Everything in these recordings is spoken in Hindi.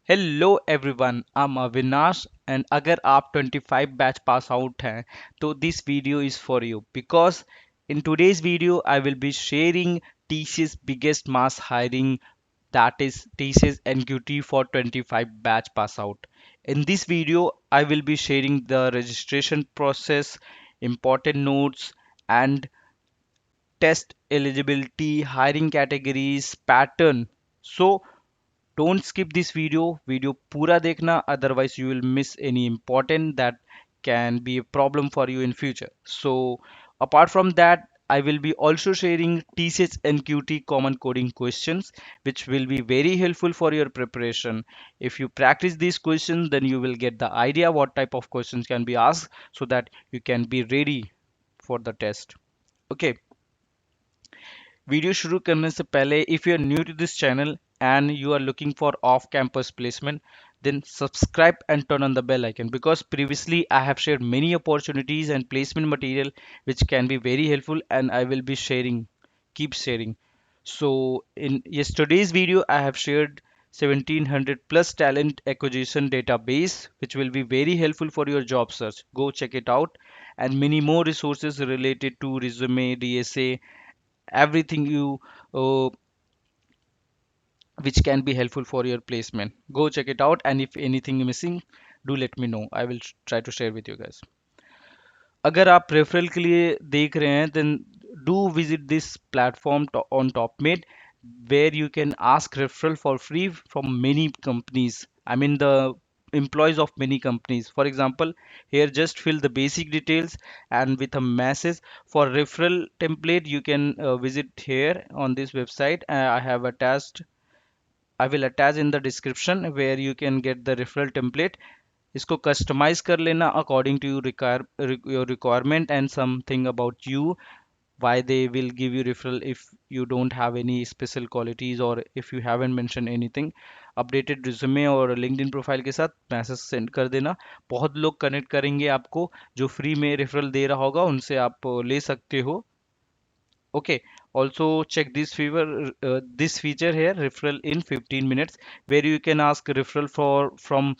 Hello everyone, I am Avinash and अगर आप 25 बैच पास आउट हैं तो this video is for you because in today's video I will be sharing TCS biggest mass hiring, that is TCS NQT for 25 batch pass out. In this video I will be sharing the registration process, important notes and test eligibility, hiring categories, pattern. So don't skip this video पूरा देखना, otherwise you will miss any important that can be a problem for you in future. So apart from that, I will be also sharing TCS NQT common coding questions which will be very helpful for your preparation. If you practice these questions, then you will get the idea what type of questions can be asked so that you can be ready for the test. Okay, video शुरू करने से पहले if you are new to this channel and you are looking for off campus placement, then subscribe and turn on the bell icon because previously I have shared many opportunities and placement material which can be very helpful and I will be sharing, keep sharing. So in yesterday's video I have shared 1700 plus talent acquisition database which will be very helpful for your job search. Go check it out, and many more resources related to resume, DSA, everything you uh, which can be helpful for your placement. Go check it out, and if anything missing, do let me know. I will try to share with you guys. अगर आप रेफरल के लिए देख रहे हैं, then do visit this platform on TopMate where you can ask referral for free from many companies. I mean the employees of many companies. For example, here just fill the basic details and with a message for referral template you can visit here on this website. I will attach in the description where you can get the referral template. इसको कस्टमाइज कर लेना according to your requirement and something about you, why they will give you referral if you don't have any special qualities or if you haven't mentioned anything. Updated resume और लिंक्डइन प्रोफाइल के साथ मैसेज सेंड कर देना. बहुत लोग कनेक्ट करेंगे आपको, जो फ्री में रेफरल दे रहा होगा उनसे आप ले सकते हो. Okay, also check this feature here, referral in 15 minutes, where you can ask referral for from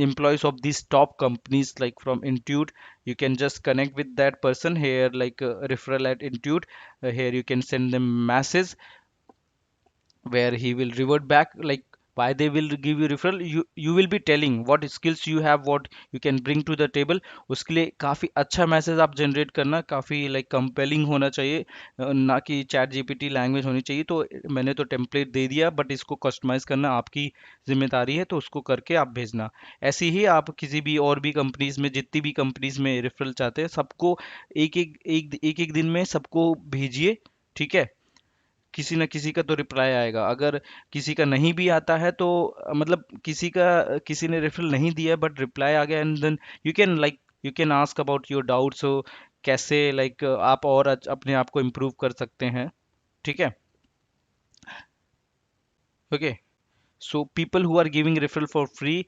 employees of these top companies like from Intuit. You can just connect with that person here, like referral at Intuit. Here you can send them message where he will revert back like why they will give you referral. You will be telling what skills you have, what you can bring to the table. उसके लिए काफ़ी अच्छा मैसेज आप जनरेट करना, काफ़ी लाइक कंपेलिंग होना चाहिए, ना कि चैट जीपीटी लैंग्वेज होनी चाहिए. तो मैंने तो टेम्पलेट दे दिया, बट इसको कस्टमाइज करना आपकी जिम्मेदारी है, तो उसको करके आप भेजना. ऐसे ही आप किसी भी और भी कंपनीज में, जितनी भी कंपनीज में रेफरल चाहते हैं, सबको एक एक दिन में सबको भेजिए. ठीक है, किसी न किसी का तो रिप्लाई आएगा. अगर किसी का नहीं भी आता है तो मतलब किसी ने रेफरल नहीं दिया बट रिप्लाई आ गया, and then you can ask about your doubts. हो कैसे लाइक आप और अपने आप को इम्प्रूव कर सकते हैं. ठीक है. Okay, so people who are giving referral for free,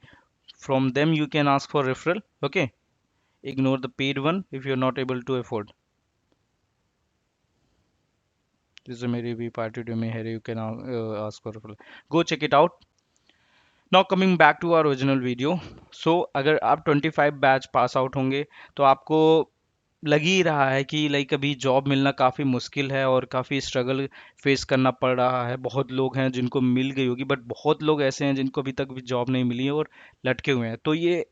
from them you can ask for referral. Okay, ignore the paid one if you're not able to afford. This is a maybe party to me here, you can ask for referral. Go check it out. Now coming back to our original video. So अगर आप 25 बैच पास आउट होंगे तो आपको लग ही रहा है कि लाइक अभी जॉब मिलना काफ़ी मुश्किल है और काफ़ी स्ट्रगल फेस करना पड़ रहा है. बहुत लोग हैं जिनको मिल गई होगी, बट बहुत लोग ऐसे हैं जिनको अभी तक भी जॉब नहीं मिली है और लटके हुए हैं. तो ये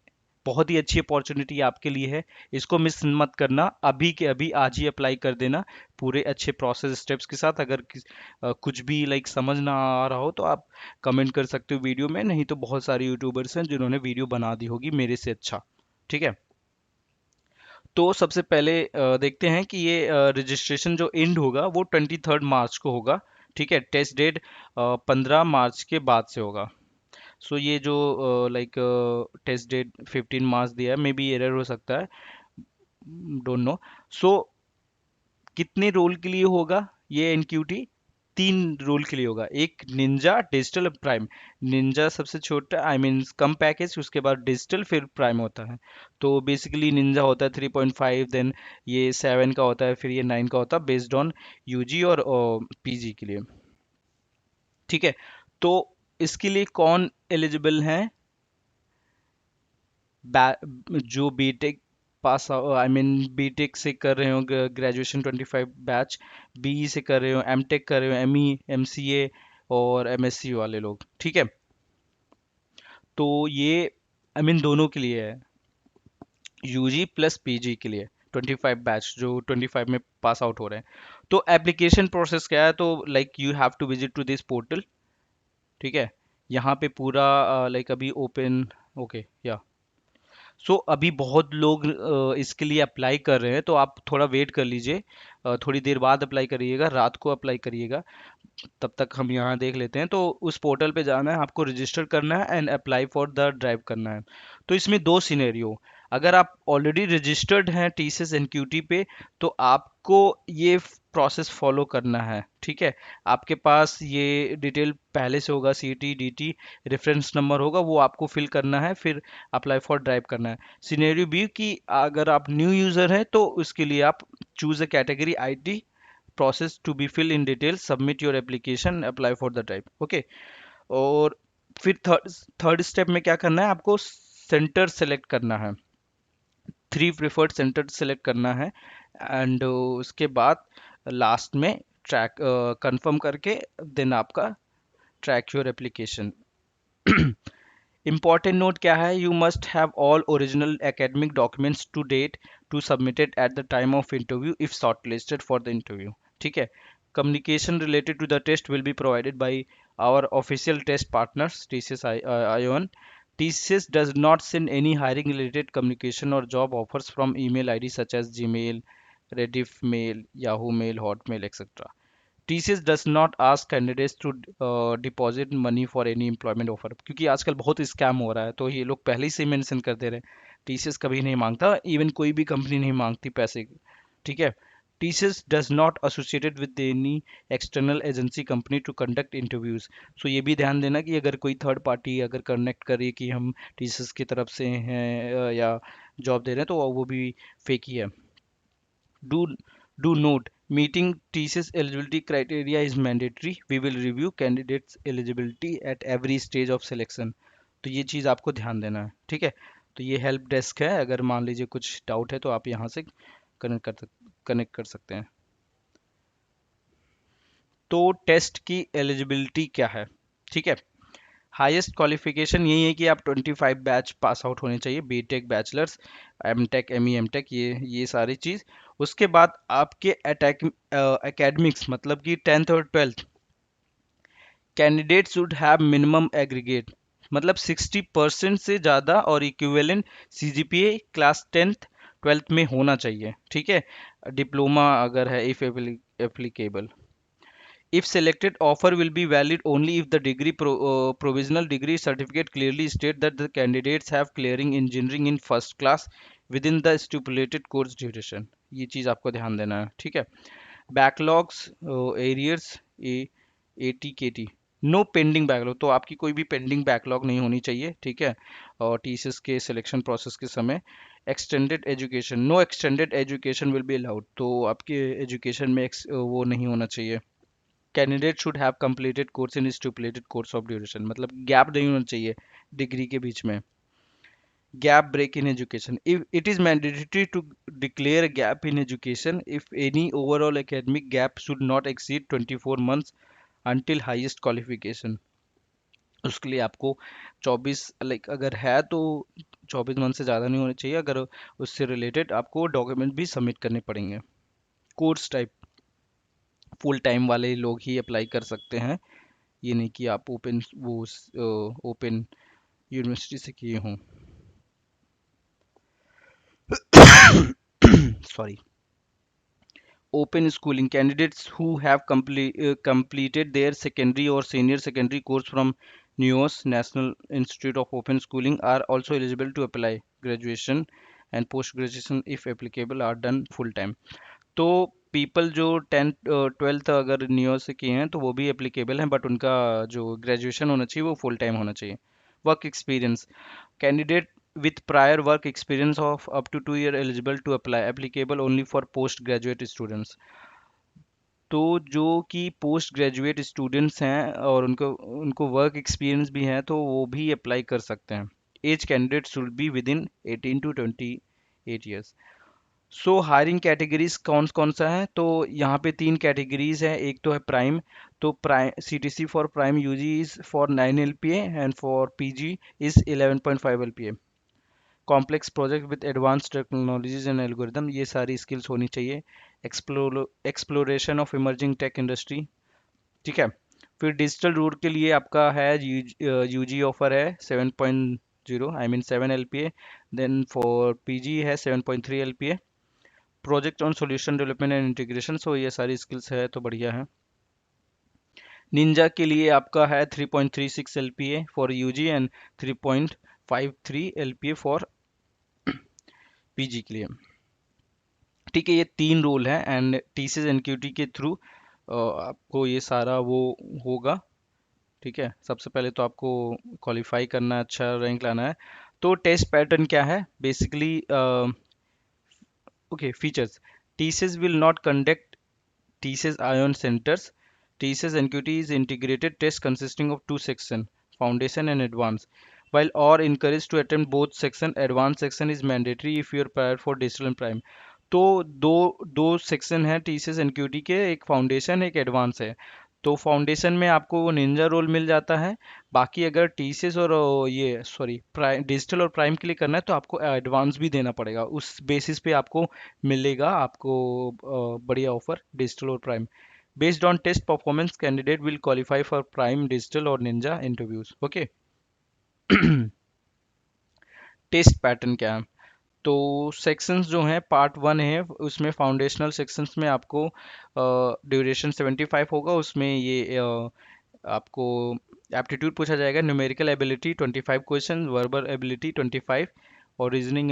बहुत ही अच्छी अपॉर्चुनिटी आपके लिए है. इसको मिस मत करना, अभी के अभी आज ही अप्लाई कर देना पूरे अच्छे प्रोसेस स्टेप्स के साथ. अगर कुछ भी लाइक समझ ना आ रहा हो तो आप कमेंट कर सकते हो वीडियो में, नहीं तो बहुत सारे यूट्यूबर्स हैं जिन्होंने वीडियो बना दी होगी मेरे से अच्छा. ठीक है, तो सबसे पहले देखते हैं कि ये रजिस्ट्रेशन जो एंड होगा वो 23 मार्च को होगा. ठीक है, टेस्ट डेट 15 मार्च के बाद से होगा. सो ये जो लाइक टेस्ट डेट 15 मार्च दिया है, मे बी एरर हो सकता है, डोंट नो. सो कितने रोल के लिए होगा ये एनक्यूटी? 3 रोल के लिए होगा. एक निंजा, डिजिटल, प्राइम. निंजा सबसे छोटा, आई मीन कम पैकेज, उसके बाद डिजिटल, फिर प्राइम होता है. तो बेसिकली निंजा होता है 3.5, देन ये 7 का होता है, फिर ये 9 का होता है बेस्ड ऑन यूजी और पीजी के लिए. ठीक है, तो इसके लिए कौन एलिजिबल है? जो B Tech pass I mean B Tech से कर रहे हो, ग्रेजुएशन 25 बैच, बीई से कर रहे हो, एमटेक कर रहे हो, एमई एमसीए और एमएससी वाले लोग, ठीक है। तो ये आई मीन दोनों के लिए है, यूजी प्लस पीजी के लिए 25 बैच जो 25 में पास आउट हो रहे हैं। तो एप्लीकेशन प्रोसेस क्या है? तो like you have to visit to this portal, ठीक है। यहाँ पे पूरा लाइक अभी ओपन, ओके या सो अभी बहुत लोग इसके लिए अप्लाई कर रहे हैं, तो आप थोड़ा वेट कर लीजिए, थोड़ी देर बाद अप्लाई करिएगा, रात को अप्लाई करिएगा। तब तक हम यहाँ देख लेते हैं। तो उस पोर्टल पे जाना है, आपको रजिस्टर करना है and apply for the drive करना है। तो इसमें दो सिनेरियो, अगर आप ऑलरेडी रजिस्टर्ड हैं टीसीएस एनक्यूटी पे, तो आपको ये प्रोसेस फॉलो करना है, ठीक है। आपके पास ये डिटेल पहले से होगा, C T D T reference number होगा, वो आपको फिल करना है, फिर अप्लाई फॉर ड्राइव करना है। सिनेरियो बी कि अगर आप न्यू यूज़र हैं तो उसके लिए आप choose a category ID, process to be filled in detail, submit your application, apply for the type, okay. और फिर थर्ड स्टेप में क्या करना है, आपको सेंटर सेलेक्ट करना है, 3 प्रेफर्ड सेंटर सेलेक्ट करना है। एंड उसके बाद लास्ट में ट्रैक कंफर्म करके देन आपका track your application. Important note क्या है? You must have all original academic documents to date to submit it at the time of interview if shortlisted for the interview. ठीक है? Communication related to the test will be provided by our official test partners, TCS ION. TCS does not send any hiring related communication or job offers from email ID such as Gmail, Rediff Mail, Yahoo Mail, Hotmail, etc. TCS does not ask candidates to deposit money for any employment offer, क्योंकि आजकल बहुत स्कैम हो रहा है, तो ये लोग पहले ही से मेंशन कर दे रहे हैं। टीसीएस कभी नहीं मांगता, इवन कोई भी कंपनी नहीं मांगती पैसे, ठीक है। TCS does not associated with any external agency company to conduct interviews. सो ये भी ध्यान देना कि अगर कोई थर्ड पार्टी अगर कनेक्ट करे कि हम TCS की तरफ से हैं या जॉब दे रहे हैं, तो वो भी फेक ही है। Do do note, meeting TCS eligibility criteria is mandatory. We will review candidates eligibility at every stage of selection. तो ये चीज़ आपको ध्यान देना है, ठीक है। तो ये हेल्प डेस्क है, अगर मान लीजिए कुछ डाउट है तो आप यहाँ से कनेक्ट कर सकते हैं। तो टेस्ट की एलिजिबिलिटी क्या है, ठीक है। हाईएस्ट क्वालिफिकेशन यही है कि आप 25 बैच पास आउट होने चाहिए, B Tech, bachelors, M Tech, ME, M Tech, ये सारी चीज़। उसके बाद आपके एकेडमिक्स मतलब कि 10th और 12th, candidate should have minimum aggregate मतलब 60% से ज़्यादा और equivalent CGPA class 10th 12th में होना चाहिए, ठीक है। डिप्लोमा अगर है if applicable. If selected, offer will be valid only if the provisional degree certificate clearly state that the candidates have clearing engineering in first class within the stipulated course duration. ये चीज़ आपको ध्यान देना है, ठीक है। Backlogs, arrears, ATKT, no pending backlog, तो आपकी कोई भी पेंडिंग बैकलॉग नहीं होनी चाहिए, ठीक है। और टीसीएस के सिलेक्शन प्रोसेस के समय extended education, no extended education will be allowed, तो आपके एजुकेशन में वो नहीं होना चाहिए। Candidate should have completed course in stipulated course of duration, मतलब गैप नहीं होना चाहिए डिग्री के बीच में। Gap break in education, if it is mandatory to declare gap in education if any overall academic gap should not exceed 24 months until highest qualification. उसके लिए आपको 24 लाइक अगर है तो 24 मंथ से ज़्यादा नहीं होने चाहिए, अगर उससे रिलेटेड आपको डॉक्यूमेंट भी सबमिट करने पड़ेंगे। कोर्स टाइप, फुल टाइम वाले लोग ही अप्लाई कर सकते हैं, ये नहीं कि आप ओपन वो ओपन यूनिवर्सिटी से किए हों। Sorry. Open schooling, candidates who have completed their secondary or senior secondary course from NUOS National Institute of Open Schooling are also eligible to apply. Graduation and post graduation if applicable are done full time. तो पीपल जो 10th 12th अगर नियो से किए हैं तो वो भी एप्लीकेबल हैं, बट उनका जो ग्रेजुएशन होना चाहिए वो फुल टाइम होना चाहिए। Work experience, candidate with prior work experience of up to 2 year eligible to apply, applicable only for postgraduate students. तो जो कि पोस्ट ग्रेजुएट स्टूडेंट्स हैं और उनको उनको वर्क एक्सपीरियंस भी है तो वो भी अप्लाई कर सकते हैं। Age candidate should be within 18 to 28 years. So hiring categories कौन कौन सा है, तो यहाँ पे तीन कैटेगरीज है। एक तो है प्राइम, तो prime CTC for prime UG is for 9 LPA and for PG is 11.5 LPA। Complex project with advance technologies and algorithm, ये सारी स्किल्स होनी चाहिए। Exploration of emerging tech industry, ठीक है। फिर डिजिटल रूट के लिए आपका है यूजी ऑफर है 7.0, I mean 7 LPA। Then for PG है 7.3 LPA। Project on solution development and integration, so ये सारी स्किल्स है तो बढ़िया है। निंजा के लिए आपका है 3.36 LPA for UG and 3.53 LPA for PG के लिए। ठीक है, ये तीन रोल है एंड टीसीएस एनक्यूटी के थ्रू आपको ये सारा वो होगा। ठीक है, सबसे पहले तो आपको क्वालिफाई करना है, अच्छा रैंक लाना है। तो टेस्ट पैटर्न क्या है basically, okay features. TCS will not conduct TCS Ion Centers. TCS NQT is integrated test consisting of two sections, Foundation and Advanced. While all encouraged to attempt both section, advanced section is mandatory if you are prepared for digital and prime. तो दो दो सेक्शन है TCS NQT के, एक फाउंडेशन एक एडवांस है। तो फाउंडेशन में आपको वो निंजा रोल मिल जाता है। बाकी अगर TCS और ये सॉरी प्राइम डिजिटल और प्राइम के लिए करना है तो आपको एडवांस भी देना पड़ेगा, उस बेसिस पे आपको मिलेगा आपको बढ़िया ऑफर डिजिटल और prime. Based on test performance candidate will qualify for prime digital और ninja interviews. Okay. Test pattern क्या है, तो सेक्शंस जो हैं पार्ट 1 है उसमें फाउंडेशनल सेक्शंस में आपको ड्यूरेशन 75 होगा। उसमें ये आपको एप्टीट्यूड पूछा जाएगा, numerical ability 25 question, verbal ability 25 और reasoning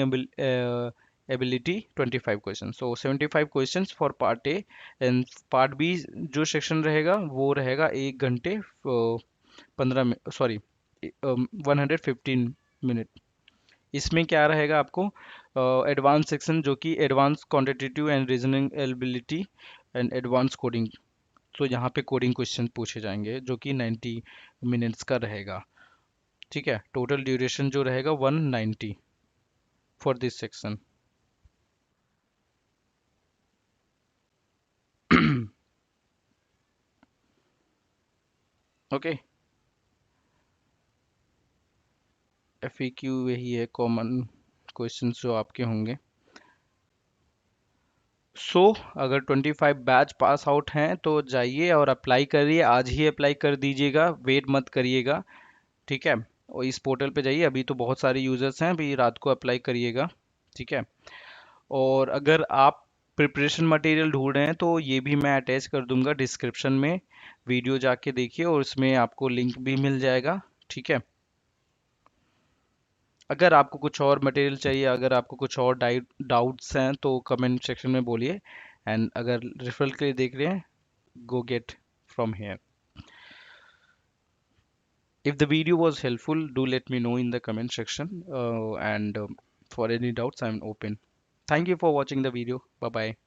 ability 25 question. So 75 questions for part A and part B जो सेक्शन रहेगा वो रहेगा 1 घंटे 15 मिनट, सॉरी 115 मिनट। इसमें क्या रहेगा आपको एडवांस सेक्शन जो कि advance quantitative and reasoning ability and advance coding. तो यहाँ पे कोडिंग क्वेश्चन पूछे जाएंगे जो कि 90 मिनट्स का रहेगा। ठीक है, टोटल ड्यूरेशन जो रहेगा 190 for this section. Okay, FAQ यही है, कॉमन क्वेश्चंस जो आपके होंगे। अगर 25 बैच पास आउट हैं तो जाइए और अप्लाई करिए, आज ही अप्लाई कर दीजिएगा, वेट मत करिएगा। ठीक है, और इस पोर्टल पे जाइए, अभी तो बहुत सारे यूजर्स हैं, अभी रात को अप्लाई करिएगा। ठीक है, और अगर आप प्रिपरेशन मटेरियल ढूंढ रहे हैं तो ये भी मैं अटैच कर दूंगा डिस्क्रिप्शन में, वीडियो जाके देखिए और उसमें आपको लिंक भी मिल जाएगा। ठीक है, अगर आपको कुछ और मटेरियल चाहिए, अगर आपको कुछ और डाउट्स हैं तो कमेंट सेक्शन में बोलिए। एंड अगर रेफरल के लिए देख रहे हैं, go get from here. If the video was helpful, do let me know in the comment section, and for any doubts I'm open. Thank you for watching the video. Bye bye.